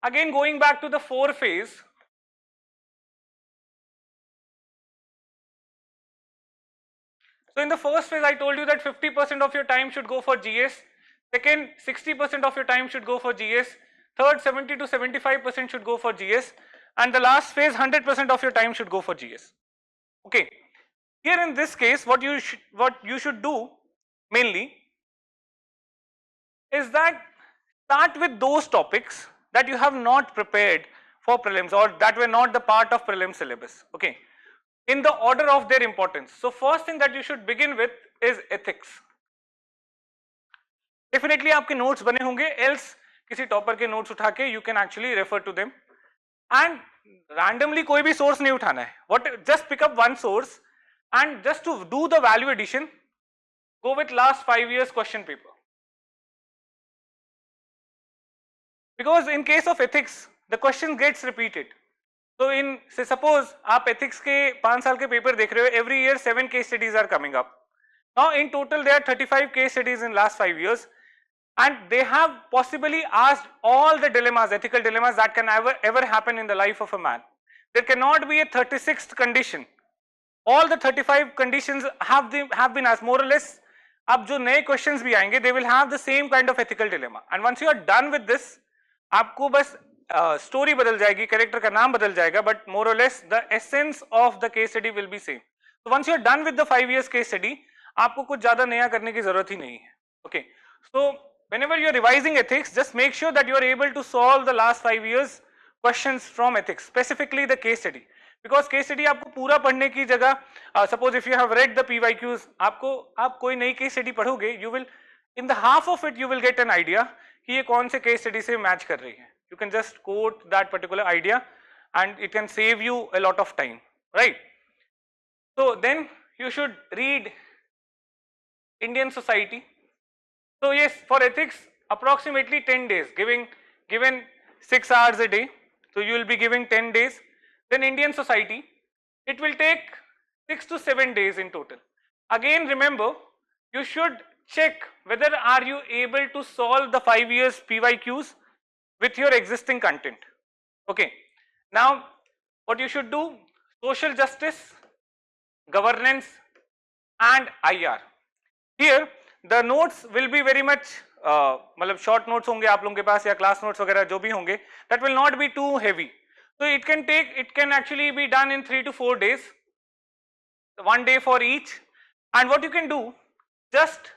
Again, going back to the 4 phase. So in the first phase, I told you that 50% of your time should go for GS. Second, 60% of your time should go for GS. Third, 70 to 75% should go for GS. And the last phase, 100% of your time should go for GS. Okay. Here in this case, what you should do mainly is that start with those topics that you have not prepared for prelims or that were not the part of prelim syllabus. Okay. In the order of their importance. So first thing that you should begin with is ethics. Definitely आपके notes बने होंगे, else किसी topper के notes उठा के you can actually refer to them. And randomly कोई भी source नहीं उठाना है. Just pick up one source and just to do the value addition, go with last 5 years question paper. Because in case of ethics, the question gets repeated. So in say suppose आप ethics के 5 साल के paper देख रहे हो, every year 7 case studies are coming up. Now in total there are 35 case studies in last 5 years, and they have possibly asked all the dilemmas, ethical dilemmas that can ever happen in the life of a man. There cannot be a 36th condition. All the 35 conditions have been asked more or less. अब जो नए questions भी आएंगे, they will have the same kind of ethical dilemma. And once you are done with this, आपको बस story बदल जाएगी, character का नाम बदल जाएगा, but more or less the essence of the case study will be same. So once you are done with the 5 years case study, आपको कुछ ज़्यादा नया करने की ज़रूरत ही नहीं है. Okay. So whenever you are revising ethics, just make sure that you are able to solve the last 5 years questions from ethics, specifically the case study. Because case study आपको पूरा पढ़ने की जगह, suppose if you have read the PYQs, आप कोई नई case study पढ़ोगे, you will in the half of it you will get an idea कि ये कौन से case study से match कर रही है. You can just quote that particular idea and it can save you a lot of time, right? So then you should read Indian society. So yes, for ethics approximately 10 days, given 6 hours a day, so you will be giving 10 days. Then Indian society, it will take 6 to 7 days in total. Again remember, you should check whether are you able to solve the 5 years PYQs with your existing content. Okay. Now what you should do, social justice, governance and IR. Here the notes will be very much मतलब short notes होंगे आप लोगों के पास या class notes वगैरह जो भी होंगे, that will not be too heavy. So it can actually be done in 3 to 4 days, 1 day for each. And what you can do, just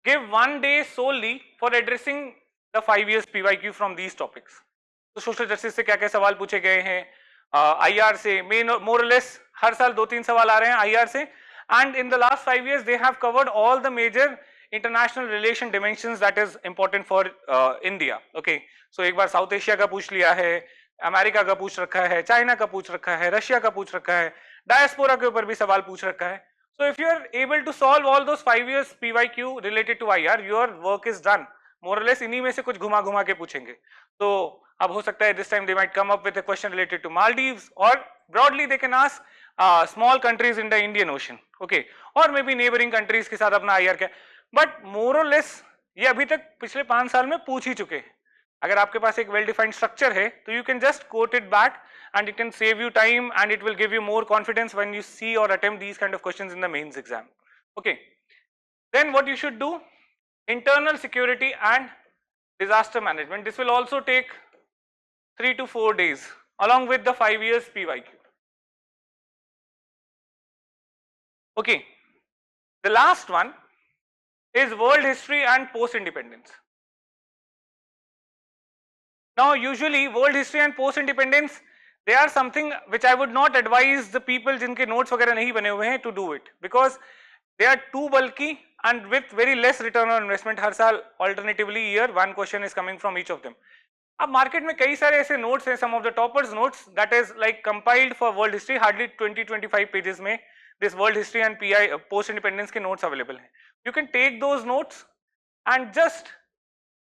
give 1 day solely for addressing the 5 years PYQ from these topics. So social justice से क्या क्या सवाल पूछे गए हैं, IR से more or less हर साल 2-3 सवाल आ रहे हैं IR से, and in the last 5 years they have covered all the major international relation dimensions that is important for India. Okay, so एक बार साउथ एशिया का पूछ लिया है, अमेरिका का पूछ रखा है, चाइना का पूछ रखा है, रशिया का पूछ रखा है, डायस्पोरा के ऊपर भी सवाल पूछ रखा है. So if you are able to solve all those 5 years PYQ related to IR, your work is done. More or less इन्हीं में से कुछ घुमा घुमा के पूछेंगे. तो अब हो सकता है this time they might come up with a question related to Maldives, or broadly they can ask small countries in the Indian Ocean. Okay, or maybe neighboring countries के साथ अपना IR क्या. But more or less ये अभी तक पिछले 5 साल में पूछ ही चुके हैं. अगर आपके पास एक well defined structure है तो you can just quote it back and it can save you time and it will give you more confidence when you see or attempt these kind of questions in the mains exam. Okay, then what you should do, internal security and disaster management. This will also take 3 to 4 days along with the 5 years PYQ. Okay, the last one is world history and post independence. Now usually world history and post independence, they are something which I would not advise the people जिनके notes वगैरह नहीं बने हुए हैं to do it, because they are too bulky and with very less return on investment. हर साल alternatively year one question is coming from each of them. अब market में कई सारे ऐसे notes हैं, some of the toppers notes that is like compiled for world history, hardly 20-25 pages में this world history and PI post independence के notes available हैं. You can take those notes and just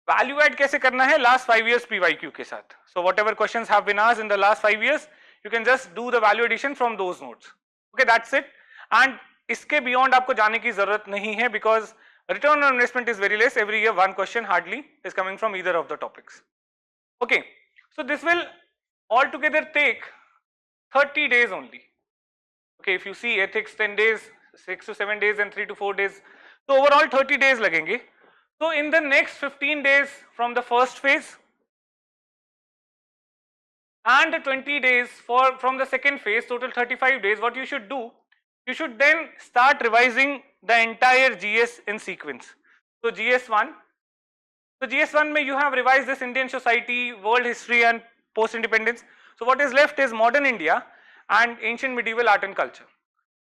value add कैसे करना है last 5 years PYQ के साथ. So whatever questions have been asked in the last 5 years, you can just do the value addition from those notes. Okay, that's it. And इसके beyond आपको जाने की जरूरत नहीं है, because return on investment is very less. Every year one question hardly is coming from either of the topics. Okay, So this will altogether take 30 days only. Okay, if you see ethics 10 days, 6 to 7 days and 3 to 4 days. So overall 30 days lagenge. So in the next 15 days from the first phase and 20 days from the second phase, total 35 days, what you should do, you should then start revising the entire GS in sequence. So GS1, mein you have revised this Indian society, world history and post-independence. So what is left is modern India and ancient medieval art and culture.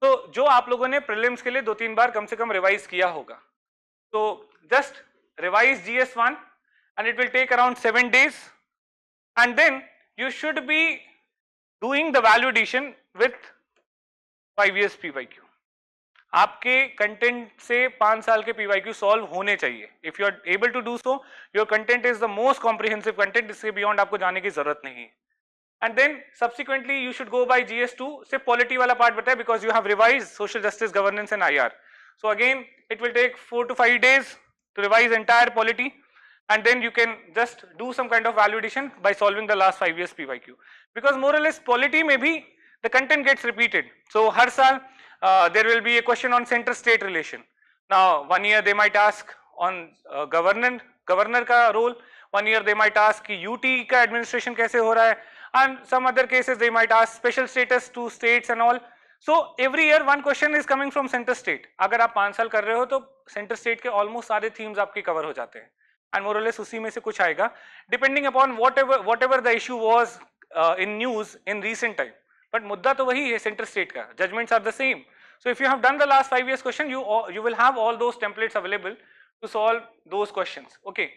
तो जो आप लोगों ने prelims के लिए 2-3 बार कम से कम revise किया होगा, तो just revise GS1 and it will take around 7 days and then you should be doing the value addition with 5 years PYQ. आपके कंटेंट से 5 साल के PYQ सॉल्व होने चाहिए. If you are able to do so, your content is the most comprehensive content, इसके beyond आपको जाने की जरूरत नहीं है. And then subsequently you should go by GS2. से polity वाला part बताया because you have revised social justice, governance and IR. So again it will take 4 to 5 days to revise entire polity and then you can just do some kind of value addition by solving the last 5 years PYQ. Because more or less polity में भी the content gets repeated. So हर साल there will be a question on center-state relation. Now 1 year they might ask on governor का role. 1 year they might ask कि UT का administration कैसे हो रहा है. And some other cases they might ask special status to states and all. So every year one question is coming from center state. अगर आप 5 साल कर रहे हो तो center state के almost सारे themes आपके cover हो जाते हैं. And more or less उसी में से कुछ आएगा. Depending upon whatever the issue was in news in recent time. But मुद्दा तो वही है center state का. Judgments are the same. So if you have done the last 5 years question, you will have all those templates available to solve those questions. Okay.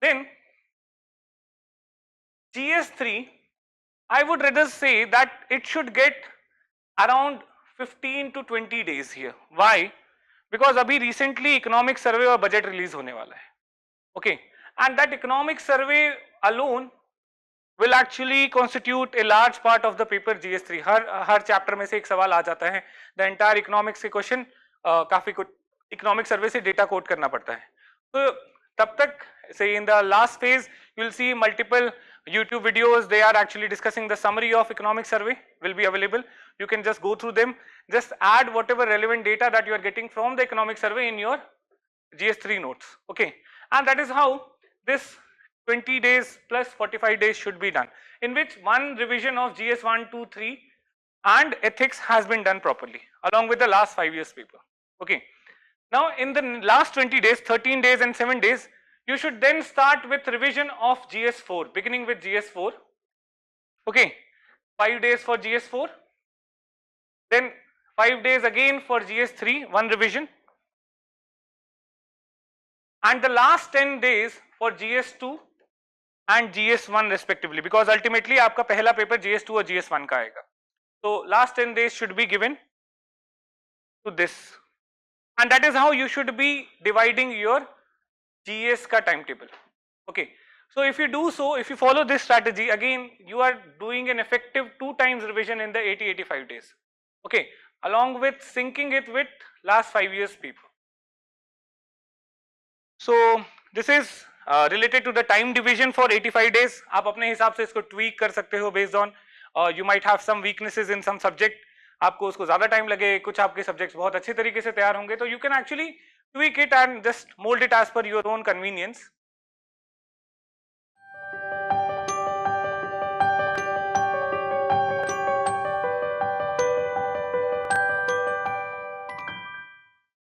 Then GS3. I would rather say that it should get around 15 to 20 days here. Why? Because अभी recently economic survey और budget release होने वाला है. Okay, and that economic survey alone will actually constitute a large part of the paper GS3. Her chapter में से एक सवाल आ जाता है. The entire economics के question काफी कुछ economic survey से data quote करना पड़ता है. तो तब तक say in the last phase you will see multiple YouTube videos. They are actually discussing the summary of economic survey will be available. You can just go through them, just add whatever relevant data that you are getting from the economic survey in your GS3 notes. Okay, and that is how this 20 days plus 45 days should be done, in which one revision of GS1, 2, 3 and ethics has been done properly along with the last 5 years paper. Okay, now in the last 20 days, 13 days and 7 days, you should then start with revision of GS4, beginning with GS4. Okay, 5 days for GS4, then 5 days again for GS3, one revision, and the last 10 days for GS2 and GS1 respectively, because ultimately आपका पहला paper GS2 और GS1 का आएगा. So last 10 days should be given to this, and that is how you should be dividing your GS का timetable. Okay, so if you do so, if you follow this strategy, again you are doing an effective 2 times revision in the 80-85 days. Okay, along with syncing it with last 5 years paper. So this is related to the time division for 85 days. आप अपने हिसाब से इसको tweak कर सकते हो based on you might have some weaknesses in some subject. आपको उसको ज़्यादा time लगे, कुछ आपके subjects बहुत अच्छे तरीके से तैयार होंगे, तो you can actually tweak it and just mold it as per your own convenience.